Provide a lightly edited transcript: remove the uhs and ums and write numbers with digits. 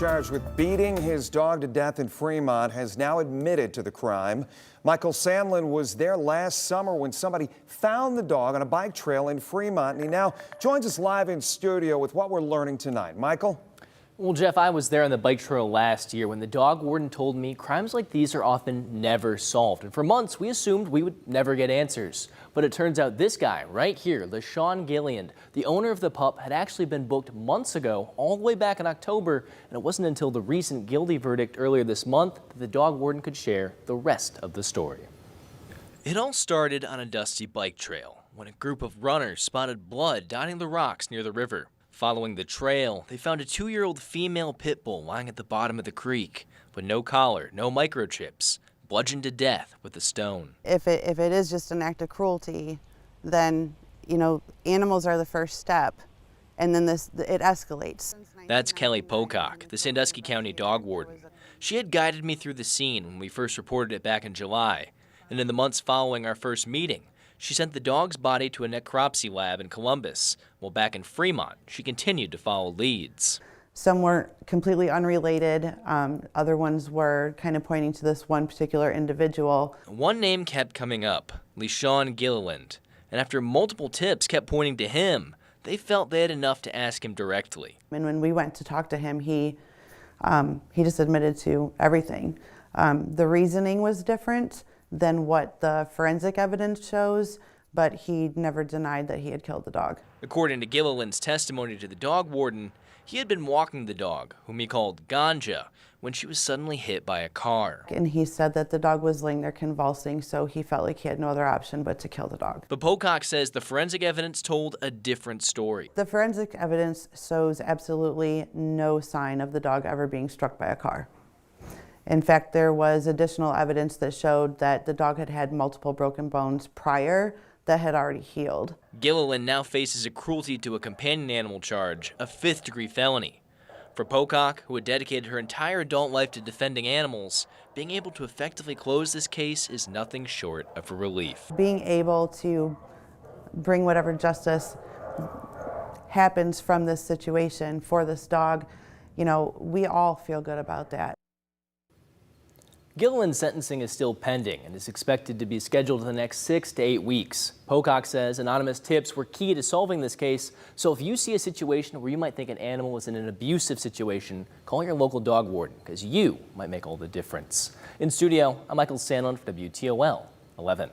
Charged with beating his dog to death in Fremont, has now admitted to the crime. Michael Sandlin was there last summer when somebody found the dog on a bike trail in Fremont, and he now joins us live in studio with what we're learning tonight. Michael? Well, Jeff, I was there on the bike trail last year when the dog warden told me crimes like these are often never solved. And for months, we assumed we would never get answers. But it turns out this guy right here, LeShawn Gilleland, the owner of the pup, had actually been booked months ago, all the way back in October. And it wasn't until the recent guilty verdict earlier this month that the dog warden could share the rest of the story. It all started on a dusty bike trail when a group of runners spotted blood dotting the rocks near the river. Following the trail, they found a 2-year-old female pit bull lying at the bottom of the creek with no collar, no microchips, bludgeoned to death with a stone. If it is just an act of cruelty, then, animals are the first step, and then it escalates. That's Kelly Pocock, the Sandusky County dog warden. She had guided me through the scene when we first reported it back in July, and in the months following our first meeting, she sent the dog's body to a necropsy lab in Columbus, while back in Fremont, she continued to follow leads. Some were completely unrelated. Other ones were kind of pointing to this one particular individual. One name kept coming up, LeShawn Gilleland, and after multiple tips kept pointing to him, they felt they had enough to ask him directly. And when we went to talk to him, he just admitted to everything. The reasoning was different than what the forensic evidence shows, but he never denied that he had killed the dog. According to Gilleland's testimony to the dog warden, he had been walking the dog, whom he called Ganja, when she was suddenly hit by a car. And he said that the dog was laying there convulsing, so he felt like he had no other option but to kill the dog. But Pocock says the forensic evidence told a different story. The forensic evidence shows absolutely no sign of the dog ever being struck by a car. In fact, there was additional evidence that showed that the dog had had multiple broken bones prior that had already healed. Gilleland now faces a cruelty to a companion animal charge, a 5th-degree felony. For Pocock, who had dedicated her entire adult life to defending animals, being able to effectively close this case is nothing short of a relief. Being able to bring whatever justice happens from this situation for this dog, we all feel good about that. Gilleland's sentencing is still pending and is expected to be scheduled in the next 6 to 8 weeks. Pocock says anonymous tips were key to solving this case, so if you see a situation where you might think an animal is in an abusive situation, call your local dog warden, because you might make all the difference. In studio, I'm Michael Sandlin for WTOL 11.